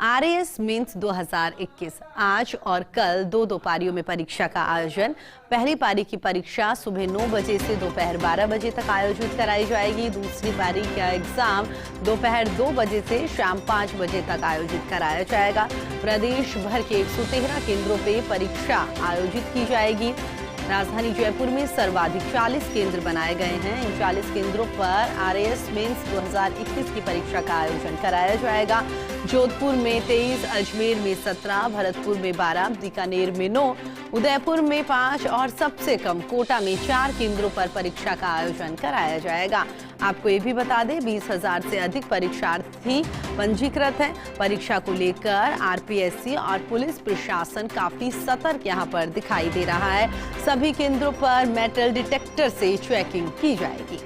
RAS mains 2021 आज और कल दो पारियों में परीक्षा का आयोजन। पहली पारी की परीक्षा सुबह 9 बजे से दोपहर 12 बजे तक आयोजित कराई जाएगी। दूसरी पारी का एग्जाम दोपहर 2 बजे से शाम 5 बजे तक आयोजित कराया जाएगा। प्रदेश भर के 113 केंद्रों पर परीक्षा आयोजित की जाएगी। राजधानी जयपुर में सर्वाधिक 40 केंद्र बनाए गए हैं। इन 40 केंद्रों पर आरएएस मेंस 2021 की परीक्षा का आयोजन कराया जाएगा। जोधपुर में 23, अजमेर में 17, भरतपुर में 12, बीकानेर में 9, उदयपुर में 5 और सबसे कम कोटा में 4 केंद्रों पर परीक्षा का आयोजन कराया जाएगा। आपको ये भी बता दें 20,000 से अधिक परीक्षार्थी पंजीकृत हैं। परीक्षा को लेकर आरपीएससी और पुलिस प्रशासन काफी सतर्क यहां पर दिखाई दे रहा है। सभी केंद्रों पर मेटल डिटेक्टर से चेकिंग की जाएगी।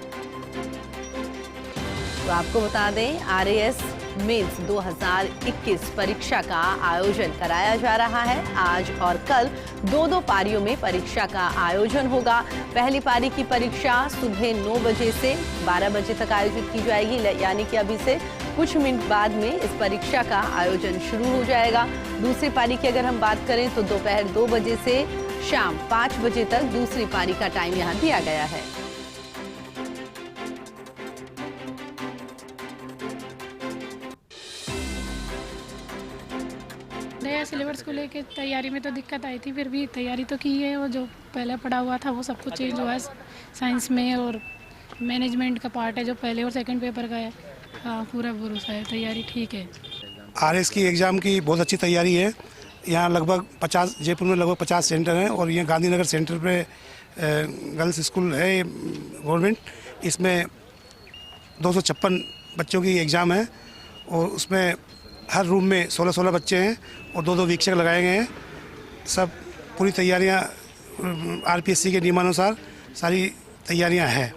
तो आपको बता दें आरएएस मेंस 2021 परीक्षा का आयोजन कराया जा रहा है। आज और कल दो पारियों में परीक्षा का आयोजन होगा। पहली पारी की परीक्षा सुबह 9 बजे से 12 बजे तक आयोजित की जाएगी, यानी कि अभी से कुछ मिनट बाद में इस परीक्षा का आयोजन शुरू हो जाएगा। दूसरी पारी की अगर हम बात करें तो दोपहर 2 बजे से शाम 5 बजे तक दूसरी पारी का टाइम यहाँ दिया गया है। नया सिलेबस को लेके तैयारी में तो दिक्कत आई थी, फिर भी तैयारी तो की है। वो जो पहले पढ़ा हुआ था वो सब कुछ चेंज हुआ है साइंस में, और मैनेजमेंट का पार्ट है जो पहले और सेकंड पेपर का है। हाँ, पूरा भरोसा है, तैयारी ठीक है। आरएएस की एग्ज़ाम की बहुत अच्छी तैयारी है। यहाँ लगभग 50, जयपुर में लगभग 50 सेंटर हैं और यहाँ गांधीनगर सेंटर पे गर्ल्स स्कूल है गवर्नमेंट। इसमें 256 बच्चों की एग्ज़ाम है और उसमें हर रूम में 16 बच्चे हैं और 2 वीक्षक लगाए गए हैं। सब पूरी तैयारियां आरपीएससी के नियमानुसार सारी तैयारियां हैं।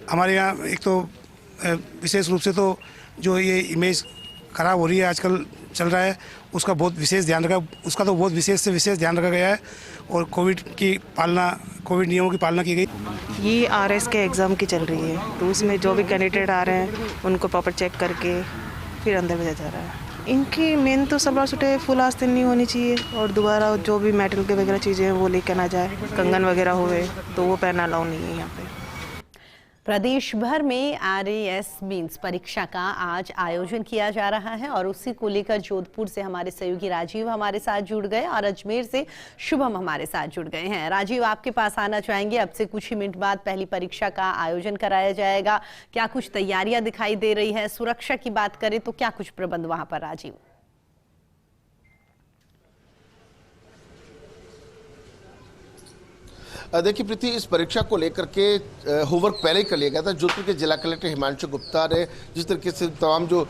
हमारे यहाँ एक तो विशेष रूप से तो जो ये इमेज खराब हो रही है आजकल चल रहा है, उसका बहुत विशेष ध्यान ध्यान रखा गया है और कोविड नियमों की पालना की गई। ये आरएएस के एग्ज़ाम की चल रही है, तो उसमें जो भी कैंडिडेट आ रहे हैं उनको प्रॉपर चेक करके फिर अंदर भेजा जा रहा है। इनकी मेन तो सलवार सूटें फुल आस्तीन नहीं होनी चाहिए और दोबारा जो भी मेटल के वगैरह चीज़ें हैं वो लेकर ना जाए। कंगन वगैरह हुए तो वो पहनना अलाउ नहीं है यहाँ पे। प्रदेश भर में आरएएस मेंस परीक्षा का आज आयोजन किया जा रहा है और उसी को लेकर जोधपुर से हमारे सहयोगी राजीव हमारे साथ जुड़ गए और अजमेर से शुभम हमारे साथ जुड़ गए हैं। राजीव, आपके पास आना चाहेंगे। अब से कुछ ही मिनट बाद पहली परीक्षा का आयोजन कराया जाएगा। क्या कुछ तैयारियां दिखाई दे रही है? सुरक्षा की बात करें तो क्या कुछ प्रबंध वहां पर, राजीव? देखिए प्रीति, इस परीक्षा को लेकर के होमवर्क पहले ही कर लिया गया था। जोधपुर के जिला कलेक्टर हिमांशु गुप्ता ने जिस तरीके से तमाम जो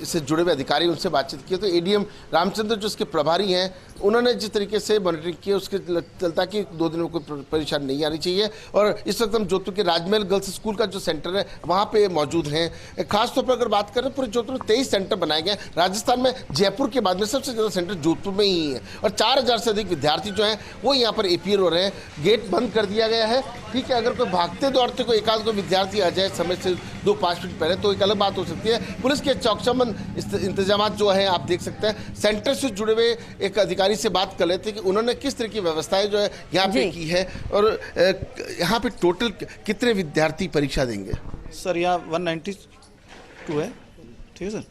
इससे जुड़े हुए अधिकारी उनसे बातचीत की, तो एडीएम रामचंद्र जो इसके प्रभारी हैं उन्होंने जिस तरीके से मॉनिटरिंग की उसके चलता कि 2 दिनों में कोई परेशानी नहीं आनी चाहिए। और इस वक्त हम जोधपुर के राजमहल गर्ल्स स्कूल का जो सेंटर है वहाँ पे मौजूद हैं। खासतौर पर अगर बात करें पूरे जोधपुर में 23 सेंटर बनाए गए। राजस्थान में जयपुर के बाद में सबसे ज़्यादा सेंटर जोधपुर में ही है और 4000 से अधिक विद्यार्थी जो हैं वो यहाँ पर अपीयर हो रहे हैं। गेट बंद कर दिया गया है। ठीक है, अगर कोई भागते दौड़ते कोई एकाध कोई विद्यार्थी आ जाए समय से 2-5 मिनट पहले तो एक अलग बात हो सकती है। पुलिस के चौकसमन इंतजाम जो है आप देख सकते हैं। सेंटर से जुड़े हुए एक अधिकारी से बात कर लेते हैं कि उन्होंने किस तरह की व्यवस्थाएं जो है यहाँ पे की है और यहाँ पे टोटल कितने विद्यार्थी परीक्षा देंगे? सर यहाँ 192 है, ठीक है सर,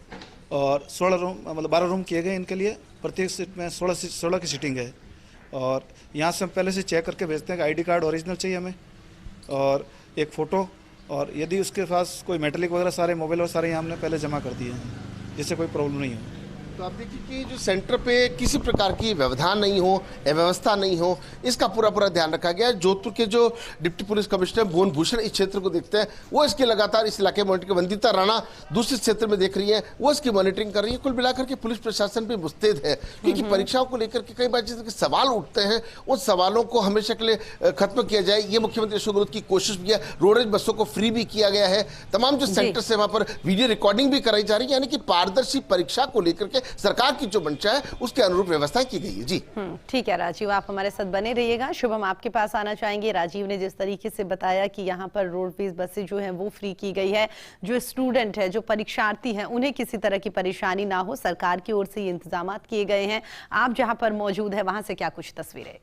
और 16 रूम मतलब 12 रूम किए गए इनके लिए। प्रत्येक सीट में 16 की सीटिंग है और यहाँ से हम पहले से चेक करके भेजते हैं कि आईडी कार्ड ओरिजिनल चाहिए हमें और एक फ़ोटो, और यदि उसके पास कोई मेटेलिक वगैरह सारे मोबाइल और सारे यहाँ हमने पहले जमा कर दिए हैं जिससे कोई प्रॉब्लम नहीं हो। तो आप देखिए कि जो सेंटर पे किसी प्रकार की व्यवधान नहीं हो, अव्यवस्था नहीं हो, इसका पूरा ध्यान रखा गया है। जोधपुर के जो डिप्टी पुलिस कमिश्नर भुवन भूषण इस क्षेत्र को देखते हैं, वो इसकी लगातार इस इलाके मॉनिटरिंग। वंदिता राणा दूसरे क्षेत्र में देख रही है, वो इसकी मॉनिटरिंग कर रही है। कुल मिलाकर के पुलिस प्रशासन भी मुस्तैद है क्योंकि परीक्षाओं को लेकर के कई बार जिस सवाल उठते हैं उन सवालों को हमेशा के लिए खत्म किया जाए, ये मुख्यमंत्री अशोक गहलोत की कोशिश भी है। रोडवेज बसों को फ्री भी किया गया है। तमाम जो सेंटर है वहाँ पर वीडियो रिकॉर्डिंग भी कराई जा रही है, यानी कि पारदर्शी परीक्षा को लेकर के सरकार की जो मंशा है उसके अनुरूप व्यवस्थाएं की गई है। जी ठीक है राजीव, आप हमारे साथ बने रहिएगा। शुभम, आपके पास आना चाहेंगे। राजीव ने जिस तरीके से बताया कि यहाँ पर रोडवेज बसें जो हैं वो फ्री की गई है, जो स्टूडेंट है, जो परीक्षार्थी हैं, उन्हें किसी तरह की परेशानी ना हो, सरकार की ओर से ये इंतजाम किए गए हैं। आप जहां पर मौजूद है वहां से क्या कुछ तस्वीरें?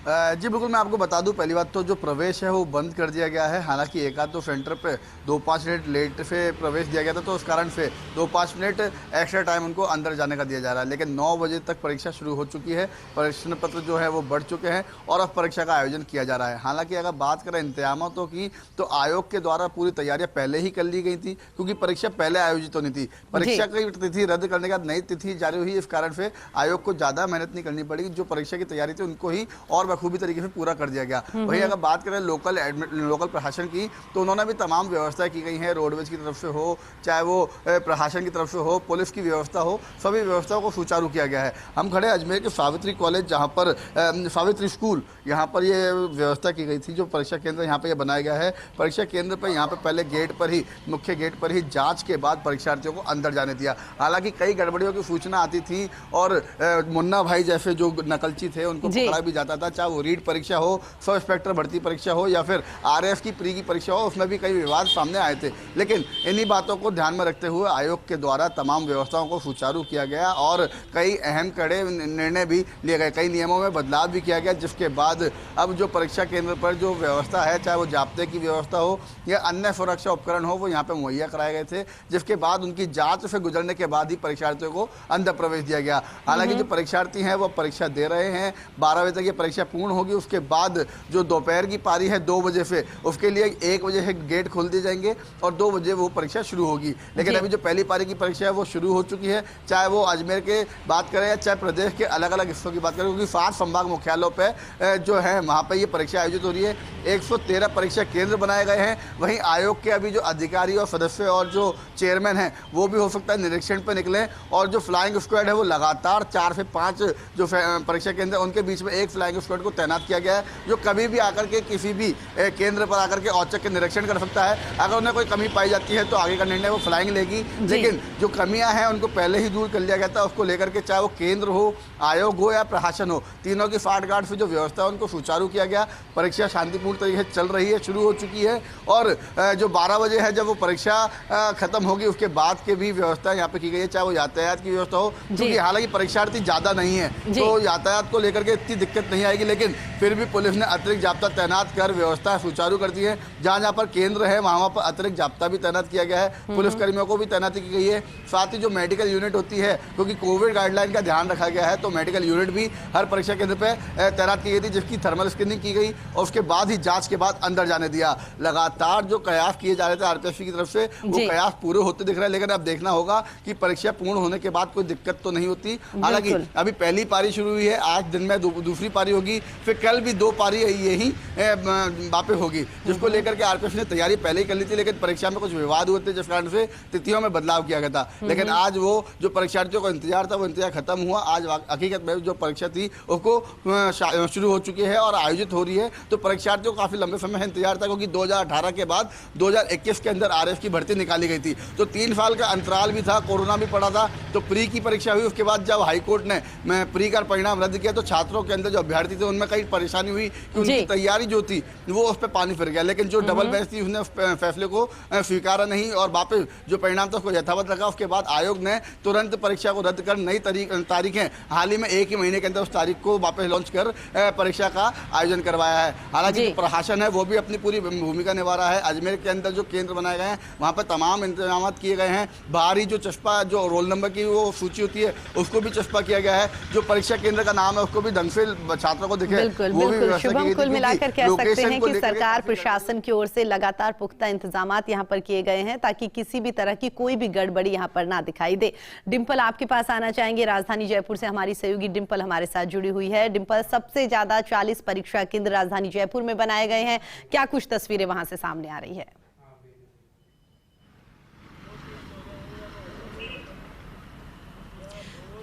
जी बिल्कुल, मैं आपको बता दूं, पहली बात तो जो प्रवेश है वो बंद कर दिया गया है। हालांकि एक आध तो सेंटर पे 2-5 मिनट लेट से प्रवेश दिया गया था, तो उस कारण से 2-5 मिनट एक्स्ट्रा टाइम उनको अंदर जाने का दिया जा रहा है। लेकिन 9 बजे तक परीक्षा शुरू हो चुकी है, प्रश्न पत्र जो है वो बढ़ चुके हैं और अब परीक्षा का आयोजन किया जा रहा है। हालांकि अगर बात करें इंतजामों की, तो आयोग के द्वारा पूरी तैयारियाँ पहले ही कर ली गई थी, क्योंकि परीक्षा पहले आयोजित होनी थी। परीक्षा की तिथि रद्द करने के बाद नई तिथि जारी हुई, इस कारण से आयोग को ज़्यादा मेहनत नहीं करनी पड़ी। जो परीक्षा की तैयारी थी उनको ही और बखूबी तरीके से पूरा कर दिया गया। वहीं अगर बात करें लोकल प्रशासन की, तो उन्होंने भी तमाम व्यवस्थाएं की गई हैं, रोडवेज की तरफ से हो, चाहे वो प्रशासन की तरफ से हो, पुलिस की व्यवस्था हो, सभी व्यवस्थाओं को सुचारू किया गया है। हम खड़े अजमेर के सावित्री कॉलेज, जहाँ पर सावित्री स्कूल, यहाँ पर ये व्यवस्था की गई थी। जो परीक्षा केंद्र यहाँ पर बनाया गया है, परीक्षा केंद्र पर यहाँ पर पहले गेट पर ही, मुख्य गेट पर ही जाँच के बाद परीक्षार्थियों को अंदर जाने दिया। हालांकि कई गड़बड़ियों की सूचना आती थी और मुन्ना भाई जैसे जो नकलची थे उनको पकड़ा भी जाता था, चाहे वो रीट परीक्षा हो, सब इंस्पेक्टर भर्ती परीक्षा हो, या फिर आरएएफ की प्री की परीक्षा हो, उसमें भी कई विवाद सामने आए थे। लेकिन इन्हीं बातों को ध्यान में रखते हुए आयोग के द्वारा तमाम व्यवस्थाओं को सुचारू किया गया और कई अहम कड़े निर्णय भी लिए गए, कई नियमों में बदलाव भी किया गया, जिसके बाद अब जो परीक्षा केंद्र पर जो व्यवस्था है, चाहे वो जाब्ते की व्यवस्था हो या अन्य सुरक्षा उपकरण हो, वो यहाँ पर मुहैया कराए गए थे, जिसके बाद उनकी जाँच से गुजरने के बाद ही परीक्षार्थियों को अंदर प्रवेश दिया गया। हालांकि जो परीक्षार्थी हैं वो परीक्षा दे रहे हैं, 12 बजे तक ये परीक्षा पूर्ण होगी। उसके बाद जो दोपहर की पारी है 2 बजे से, उसके लिए 1 बजे से गेट खोल दिए जाएंगे और 2 बजे वो परीक्षा शुरू होगी। लेकिन अभी जो पहली पारी की परीक्षा है वो शुरू हो चुकी है, चाहे वो अजमेर के बात करें या चाहे प्रदेश के अलग अलग हिस्सों की बात करें, क्योंकि 7 संभाग मुख्यालयों पर जो है वहाँ पर ये परीक्षा आयोजित हो रही है। 113 परीक्षा केंद्र बनाए गए हैं। वहीं आयोग के अभी जो अधिकारी और सदस्य और जो चेयरमैन हैं वो भी हो सकता है निरीक्षण पर निकलें, और जो फ्लाइंग स्क्वाड है वो लगातार 4 से 5 जो परीक्षा केंद्र उनके बीच में एक फ्लाइंग स्क्वाड को तैनात किया गया है, जो कभी भी आकर के किसी भी केंद्र पर आकर के औचक के निरीक्षण कर सकता है। अगर उन्हें कोई कमी पाई जाती है तो आगे का निर्णय वो फ्लाइंग लेगी। लेकिन जो कमियां हैं उनको पहले ही दूर कर लिया गया था, उसको लेकर के चाहे वो केंद्र हो, आयोग हो या प्रशासन हो, तीनों की फाट गार्ड से जो व्यवस्था है उनको सुचारू किया गया। परीक्षा शांतिपूर्ण तरीके से चल रही है, शुरू हो चुकी है, और जो 12 बजे है जब वो परीक्षा खत्म होगी उसके बाद के भी व्यवस्था यहाँ पे की गई है, चाहे वो यातायात की व्यवस्था हो, क्योंकि हालांकि परीक्षार्थी ज़्यादा नहीं है तो यातायात को लेकर के इतनी दिक्कत नहीं आएगी। लेकिन फिर भी पुलिस ने अतिरिक्त जाब्ता तैनात कर व्यवस्था सुचारू कर दी है। जहाँ जहाँ पर केंद्र है वहाँ पर अतिरिक्त जाब्ता भी तैनात किया गया है, पुलिसकर्मियों को भी तैनाती की गई है। साथ ही जो मेडिकल यूनिट होती है, क्योंकि कोविड गाइडलाइन का ध्यान रखा गया है, तो मेडिकल यूनिट भी हर परीक्षा केंद्र पर तैनात की गई थी, जिसकी थर्मल स्क्रीनिंग की गई और उसके बाद ही जाँच के बाद अंदर जाने दिया। लगातार जो कयास किए जा रहे थे आरपीएफसी की तरफ से, वो कयास पूरे होते दिख रहे हैं। लेकिन अब देखना होगा कि परीक्षा पूर्ण होने के बाद कोई दिक्कत तो नहीं होती। हालांकि अभी पहली पारी शुरू हुई है, आज दिन में दूसरी पारी होगी, फिर कल भी 2 पारी यही वापस होगी, जिसको लेकर के आरपीएफ ने तैयारी पहले ही कर ली थी। लेकिन परीक्षा में कुछ विवाद हुए थे, जिस कारण से तिथियों में बदलाव किया गया था। लेकिन आज वो जो परीक्षार्थियों को इंतजार था वो इंतजार खत्म हुआ। आज हकीकत में जो परीक्षा थी उसको शुरू हो चुकी है और आयोजित हो रही है। तो परीक्षार्थियों को काफी लंबे समय इंतजार था, क्योंकि 2018 के बाद 2021 के अंदर आरएएफ की भर्ती निकाली गई थी, तो 3 साल का अंतराल भी था, कोरोना भी पड़ा था, तो प्री की परीक्षा हुई। उसके बाद जब हाईकोर्ट ने प्री का परिणाम रद्द किया तो छात्रों के अंदर जो अभ्यर्थी थे उनमें कई परेशानी हुई कि उनकी तैयारी जो थी वो उस पर पानी फिर गया। लेकिन जो डबल बेंच थी उसने उस फैसले को स्वीकारा नहीं और वापस जो परिणाम था उसको यथावत रखा। उसके बाद आयोग ने तुरंत परीक्षा को रद्द कर नई तारीखें हाल ही में 1 ही महीने के अंदर उस तारीख को वापस लॉन्च कर परीक्षा का आयोजन करवाया है। हालांकि जो प्रशासन है वो भी अपनी पूरी भूमिका निभा रहा है। अजमेर के अंदर जो केंद्र बनाए गए हैं वहाँ पर तमाम इंतजाम किए गए हैं। बाहरी जो चस्पा जो रोल नंबर की वो सूची होती है उसको भी चस्पा किया गया है। जो परीक्षा केंद्र का नाम है उसको भी ढंग से छात्रों को दिखे, वो भी व्यवस्था की गई थी। कुल मिलाकर कह सकते हैं कि सरकार प्रशासन की ओर से लगातार पुख्ता इंतजामात यहाँ पर किए गए हैं ताकि किसी भी तरह की कोई भी गड़बड़ी यहाँ पर ना दिखाई दे। डिंपल, आपके पास आना चाहेंगे। राजधानी जयपुर से हमारी सहयोगी डिंपल हमारे साथ जुड़ी हुई है। डिंपल, सबसे ज्यादा 40 परीक्षा केंद्र राजधानी जयपुर में बनाए गए हैं, क्या कुछ तस्वीरें वहां से सामने आ रही है?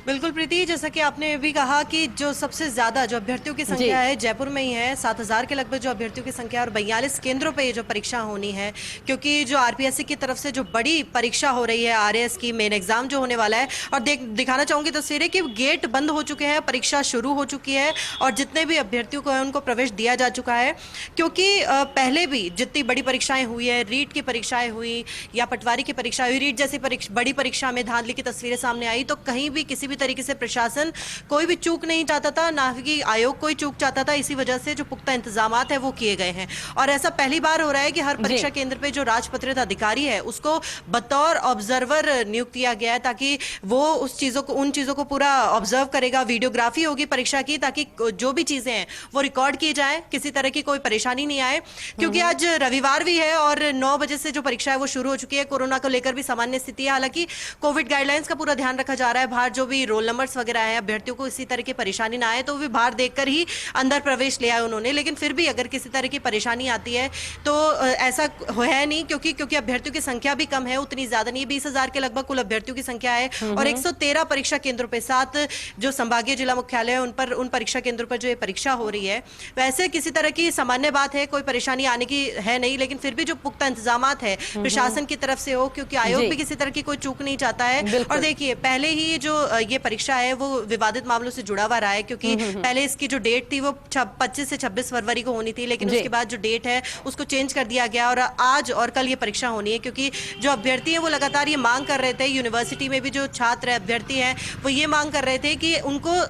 बिल्कुल प्रीति, जैसा कि आपने भी कहा कि जो सबसे ज्यादा जो अभ्यर्थियों की संख्या है जयपुर में ही है, 7,000 के लगभग जो अभ्यर्थियों की संख्या है और 42 केंद्रों पे ये जो परीक्षा होनी है, क्योंकि जो आरपीएससी की तरफ से जो बड़ी परीक्षा हो रही है आरएएस की मेन एग्जाम जो होने वाला है, और दिखाना चाहूंगी तस्वीरें कि गेट बंद हो चुके हैं, परीक्षा शुरू हो चुकी है और जितने भी अभ्यर्थियों को है उनको प्रवेश दिया जा चुका है। क्योंकि पहले भी जितनी बड़ी परीक्षाएं हुई है, रीट की परीक्षाएं हुई या पटवारी की परीक्षा हुई, रीट जैसी बड़ी परीक्षा में धांधली की तस्वीरें सामने आई, तो कहीं भी किसी भी तरीके से प्रशासन कोई भी चूक नहीं चाहता था, ना ही आयोग कोई चूक चाहता था। इसी वजह से जो पुख्ता इंतजामात है वो किए गए हैं और ऐसा पहली बार हो रहा है कि हर परीक्षा केंद्र पे जो राजपत्रित अधिकारी है उसको बतौर ऑब्जर्वर नियुक्त किया गया है, ताकि वो उन चीजों को पूरा ऑब्जर्व करेगा। वीडियोग्राफी होगी परीक्षा की, ताकि जो भी चीजें हैं वो रिकॉर्ड की जाए, किसी तरह की कोई परेशानी नहीं आए। क्योंकि आज रविवार भी है और 9 बजे से जो परीक्षा है वो शुरू हो चुकी है। कोरोना को लेकर भी सामान्य स्थिति है, हालांकि कोविड गाइडलाइंस का पूरा ध्यान रखा जा रहा है। बाहर जो भी रोल नंबर्स वगैरह हैं, अभ्यर्थियों को इसी तरह की परेशानी ना आए तो भी बाहर देखकर ही अंदर प्रवेश लिया है उन्होंने। लेकिन फिर भी अगर किसी तरह की परेशानी आती है तो ऐसा है नहीं, क्योंकि अभ्यर्थियों की संख्या भी कम है, उतनी ज्यादा नहीं। 20,000 के लगभग कुल अभ्यर्थियों की संख्या है और 113 परीक्षा केंद्रों पे 7 जो संभागीय जिला मुख्यालय है उन परीक्षा केंद्रों पर जो ये परीक्षा हो रही है, वैसे किसी तरह की सामान्य बात है, कोई परेशानी आने की है नहीं। लेकिन फिर भी जो पुख्ता इंतजामात है प्रशासन की तरफ से हो, क्योंकि आयोग भी किसी तरह की कोई चूक नहीं चाहता है। और देखिए, पहले ही जो ये परीक्षा है वो विवादित मामलों से जुड़ा हुआ रहा है, क्योंकि पहले इसकी जो डेट थी वो 25 से 26 फरवरी को होनी थी, लेकिन उसके बाद जो डेट है उसको चेंज कर दिया गया और आज और कल ये परीक्षा होनी है। क्योंकि जो अभ्यर्थी हैं वो लगातार ये मांग कर रहे थे, यूनिवर्सिटी में भी जो छात्र अभ्यर्थी हैं वो ये मांग कर रहे थे कि उनको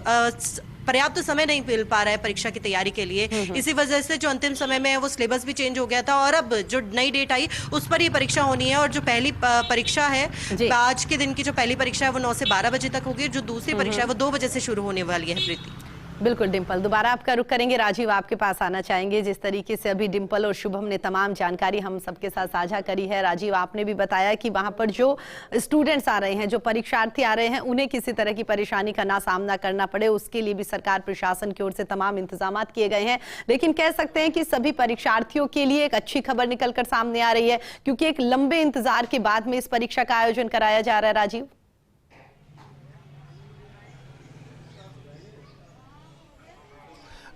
पर्याप्त समय नहीं मिल पा रहा है परीक्षा की तैयारी के लिए। इसी वजह से जो अंतिम समय में है वो सिलेबस भी चेंज हो गया था और अब जो नई डेट आई उस पर ये परीक्षा होनी है। और जो पहली परीक्षा है, आज के दिन की जो पहली परीक्षा है वो 9 से 12 बजे तक होगी, जो दूसरी परीक्षा है वो 2 बजे से शुरू होने वाली है। प्रीति, बिल्कुल डिम्पल, दोबारा आपका रुख करेंगे। राजीव, आपके पास आना चाहेंगे। जिस तरीके से अभी डिम्पल और शुभम ने तमाम जानकारी हम सबके साथ साझा करी है, राजीव आपने भी बताया कि वहां पर जो स्टूडेंट्स आ रहे हैं, जो परीक्षार्थी आ रहे हैं, उन्हें किसी तरह की परेशानी का ना सामना करना पड़े, उसके लिए भी सरकार प्रशासन की ओर से तमाम इंतजाम किए गए हैं। लेकिन कह सकते हैं कि सभी परीक्षार्थियों के लिए एक अच्छी खबर निकलकर सामने आ रही है, क्योंकि एक लंबे इंतजार के बाद में इस परीक्षा का आयोजन कराया जा रहा है। राजीव,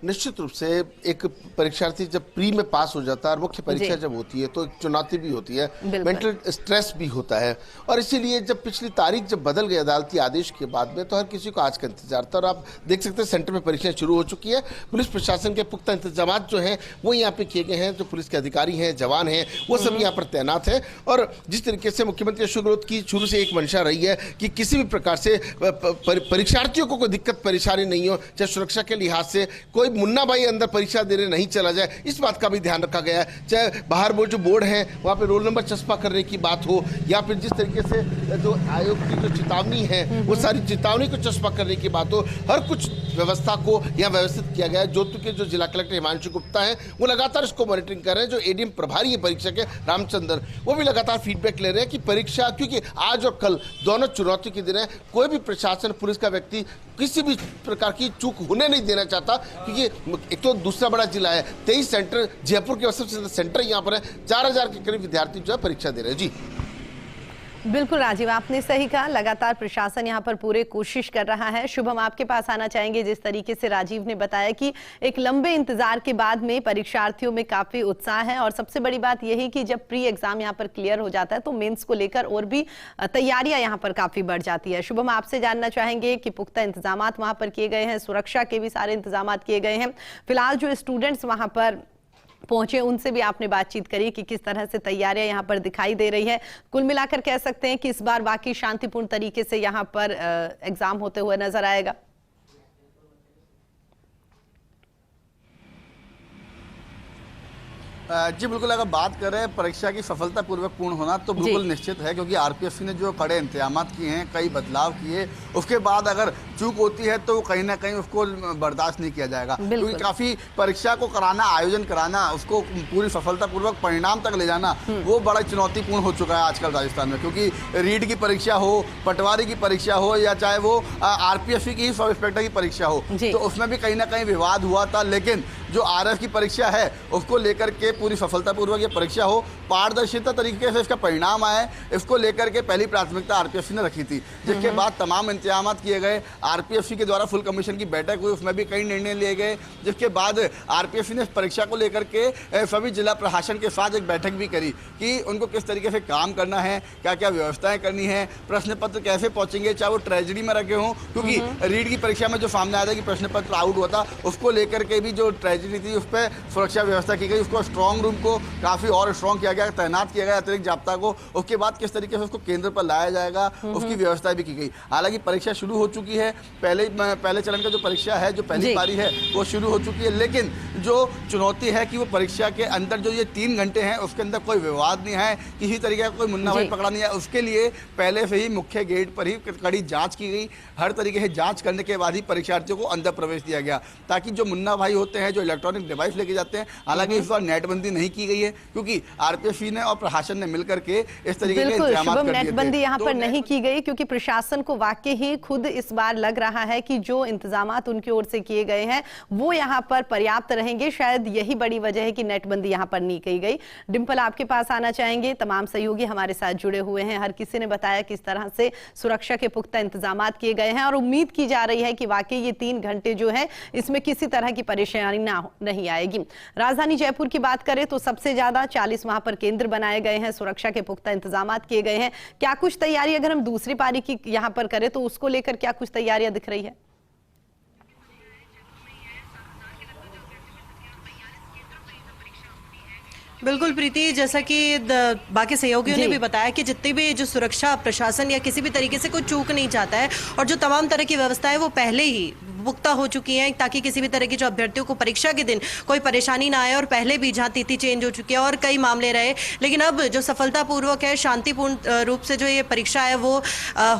निश्चित रूप से एक परीक्षार्थी जब प्री में पास हो जाता है और मुख्य परीक्षा जब होती है तो एक चुनौती भी होती है, मेंटल स्ट्रेस भी होता है। और इसीलिए जब पिछली तारीख जब बदल गई अदालती आदेश के बाद में, तो हर किसी को आज का इंतजार था। और आप देख सकते हैं सेंटर में परीक्षा शुरू हो चुकी है। पुलिस प्रशासन के पुख्ता इंतजाम जो हैं वो यहाँ पे किए गए हैं। जो पुलिस के अधिकारी हैं, जवान हैं, वो सब यहाँ पर तैनात है। और जिस तरीके से मुख्यमंत्री अशोक गहलोत की शुरू से एक मंशा रही है कि किसी भी प्रकार से परीक्षार्थियों को कोई दिक्कत परेशानी नहीं हो, चाहे सुरक्षा के लिहाज से कोई मुन्ना भाई अंदर परीक्षा देने नहीं चला जाए, इस बात का भी ध्यान रखा गया है। चाहे बाहर वो जो बोर्ड है वहाँ पे रोल नंबर चस्पा करने की बात हो, या फिर जिस तरीके से जो आयोग की जो चेतावनी है वो सारी चेतावनी को चस्पा करने की बात हो, हर कुछ व्यवस्था को यहाँ व्यवस्थित किया गया है। जोधपुर के जो जिला कलेक्टर हिमांशु गुप्ता हैं वो लगातार इसको मॉनिटरिंग कर रहे हैं। जो एडीएम प्रभारी है परीक्षा के रामचंद्र, वो भी लगातार फीडबैक ले रहे हैं कि परीक्षा, क्योंकि आज और कल दोनों चुनौती के दिन है, कोई भी प्रशासन पुलिस का व्यक्ति किसी भी प्रकार की चूक होने नहीं देना चाहता। क्योंकि एक तो दूसरा बड़ा जिला है, 23 सेंटर, जयपुर के सबसे ज्यादा सेंटर यहाँ पर है, 4000 के करीब विद्यार्थी जो है परीक्षा दे रहे हैं। जी बिल्कुल राजीव, आपने सही कहा, लगातार प्रशासन यहाँ पर पूरे कोशिश कर रहा है। शुभम, आपके पास आना चाहेंगे। जिस तरीके से राजीव ने बताया कि एक लंबे इंतजार के बाद में परीक्षार्थियों में काफी उत्साह है और सबसे बड़ी बात यही कि जब प्री एग्जाम यहाँ पर क्लियर हो जाता है तो मेंस को लेकर और भी तैयारियां यहाँ पर काफी बढ़ जाती है। शुभम, आपसे जानना चाहेंगे कि पुख्ता इंतजाम वहां पर किए गए हैं, सुरक्षा के भी सारे इंतजाम किए गए हैं। फिलहाल जो स्टूडेंट्स वहां पर पहुंचे उनसे भी आपने बातचीत करी कि किस तरह से तैयारियां यहां पर दिखाई दे रही है। कुल मिलाकर कह सकते हैं कि इस बार बाकी शांतिपूर्ण तरीके से यहां पर एग्जाम होते हुए नजर आएगा। जी बिल्कुल, अगर बात करें परीक्षा की सफलतापूर्वक पूर्ण होना तो बिल्कुल निश्चित है, क्योंकि आरपीएससी ने जो कड़े इंतजाम किए हैं, कई बदलाव किए, उसके बाद अगर चूक होती है तो कहीं ना कहीं उसको बर्दाश्त नहीं किया जाएगा। क्योंकि काफ़ी परीक्षा को कराना, आयोजन कराना, उसको पूरी सफलतापूर्वक परिणाम तक ले जाना, वो बड़ा चुनौतीपूर्ण हो चुका है आजकल राजस्थान में। क्योंकि रीड की परीक्षा हो, पटवारी की परीक्षा हो, या चाहे वो आरपीएससी की ही सब इंस्पेक्टर की परीक्षा हो, तो उसमें भी कहीं ना कहीं विवाद हुआ था। लेकिन जो RF की परीक्षा है उसको लेकर के पूरी सफलतापूर्वक ये परीक्षा हो, पारदर्शिता तरीके से इसका परिणाम आए, इसको लेकर के पहली प्राथमिकता RPSC ने रखी थी। जिसके बाद तमाम इंतजाम किए गए, RPSC के द्वारा फुल कमीशन की बैठक हुई, उसमें भी कई निर्णय लिए गए। जिसके बाद RPSC ने इस परीक्षा को लेकर के सभी जिला प्रशासन के साथ एक बैठक भी करी कि उनको किस तरीके से काम करना है, क्या क्या व्यवस्थाएं करनी है, प्रश्न पत्र कैसे पहुंचेंगे, चाहे वो ट्रेजरी में रखे हों, क्योंकि रीट की परीक्षा में जो सामने आया था कि प्रश्न पत्र आउट हुआ था, उसको लेकर के भी जो ट्रेजरी थी उस पर सुरक्षा व्यवस्था की गई, उसको स्ट्रॉन्ग रूम को काफ़ी और स्ट्रॉन्ग किया गया, तैनात किया गया अतिरिक्त जाब्ता को। उसके बाद किस तरीके से उसको केंद्र पर लाया जाएगा उसकी व्यवस्था भी की गई। हालांकि परीक्षा शुरू हो चुकी है, पहले चरण का जो परीक्षा है, जो पहली पारी है वो शुरू हो चुकी है, लेकिन जो चुनौती है कि वो परीक्षा के अंदर जो ये 3 घंटे हैं उसके अंदर कोई विवाद नहीं है, किसी तरीके का कोई मुन्ना भाई पकड़ा नहीं है। उसके लिए पहले से ही मुख्य गेट पर ही कड़ी जांच की गई, हर तरीके से जांच करने के बाद ही परीक्षार्थियों को अंदर प्रवेश दिया गया, ताकि जो मुन्ना भाई होते हैं, जो इलेक्ट्रॉनिक डिवाइस लेके जाते हैं, हालांकि इस बार नेटबंदी नहीं की गई है क्योंकि RPSC ने और प्रशासन ने मिलकर के इस तरीके के इंतजाम कर दिए थे। नेटबंदी यहाँ पर नहीं की गई क्योंकि प्रशासन को वाकई ही खुद इस बार लग रहा है कि जो इंतजामात उनकी ओर से किए गए हैं वो यहाँ पर पर्याप्त रहेंगे। शायद यही बड़ी वजह है कि नेटबंदी यहाँ पर नहीं की गई। डिंपल, आपके पास आना चाहेंगे। तमाम सहयोगी हमारे साथ जुड़े हुए हैं, हर किसी ने बताया किस तरह से सुरक्षा के पुख्ता इंतजामात किए गए हैं और उम्मीद की जा रही है कि वाकई ये 3 घंटे जो है इसमें किसी तरह की परेशानी नहीं आएगी। राजधानी जयपुर की बात करें तो सबसे ज्यादा 40 वहां पर केंद्र बनाए गए हैं, सुरक्षा के पुख्ता इंतजामात किए गए हैं। क्या कुछ तैयारी, अगर हम दूसरी पारी की यहाँ पर करें तो उसको लेकर क्या कुछ तैयारियां दिख रही है? बिल्कुल प्रीति, जैसा कि बाकी सहयोगियों ने भी बताया कि जितनी भी जो सुरक्षा प्रशासन या किसी भी तरीके से कोई चूक नहीं चाहता है और जो तमाम तरह की व्यवस्था है वो पहले ही पुख्ता हो चुकी हैं ताकि किसी भी तरह की जो अभ्यर्थियों को परीक्षा के दिन कोई परेशानी ना आए। और पहले भी जहां तिथि चेंज हो चुकी है और कई मामले रहे, लेकिन अब जो सफलतापूर्वक है, शांतिपूर्ण रूप से जो ये परीक्षा है वो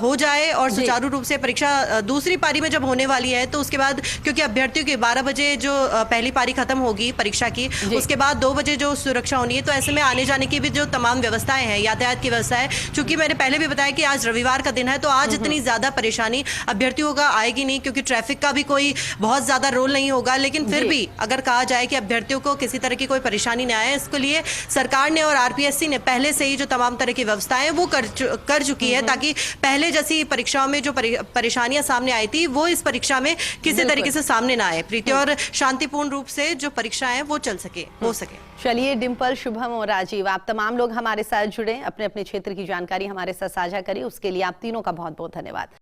हो जाए और सुचारू रूप से परीक्षा दूसरी पारी में जब होने वाली है तो उसके बाद, क्योंकि अभ्यर्थियों की 12 बजे जो पहली पारी खत्म होगी परीक्षा की, उसके बाद 2 बजे जो सुरक्षा होनी है, तो ऐसे में आने जाने की भी जो तमाम व्यवस्थाएं हैं, यातायात की व्यवस्था है, चूंकि मैंने पहले भी बताया कि आज रविवार का दिन है तो आज इतनी ज्यादा परेशानी अभ्यर्थियों का आएगी नहीं, क्योंकि ट्रैफिक का भी कोई बहुत ज्यादा रोल नहीं होगा। लेकिन फिर भी अगर कहा जाए कि अभ्यर्थियों को किसी तरह की कोई परेशानी न आए, इसके लिए सरकार ने और RPSC ने पहले से ही जो तमाम तरह की व्यवस्थाएं वो कर चुकी है, ताकि पहले जैसी परीक्षाओं में जो परेशानियां सामने आई थी वो इस परीक्षा में किसी तरीके से सामने ना आए प्रीति, और शांतिपूर्ण रूप से जो परीक्षाएं वो हो सके। चलिए डिंपल, शुभम और राजीव, आप तमाम लोग हमारे साथ जुड़े, अपने अपने क्षेत्र की जानकारी हमारे साथ साझा करी, उसके लिए आप तीनों का बहुत बहुत धन्यवाद।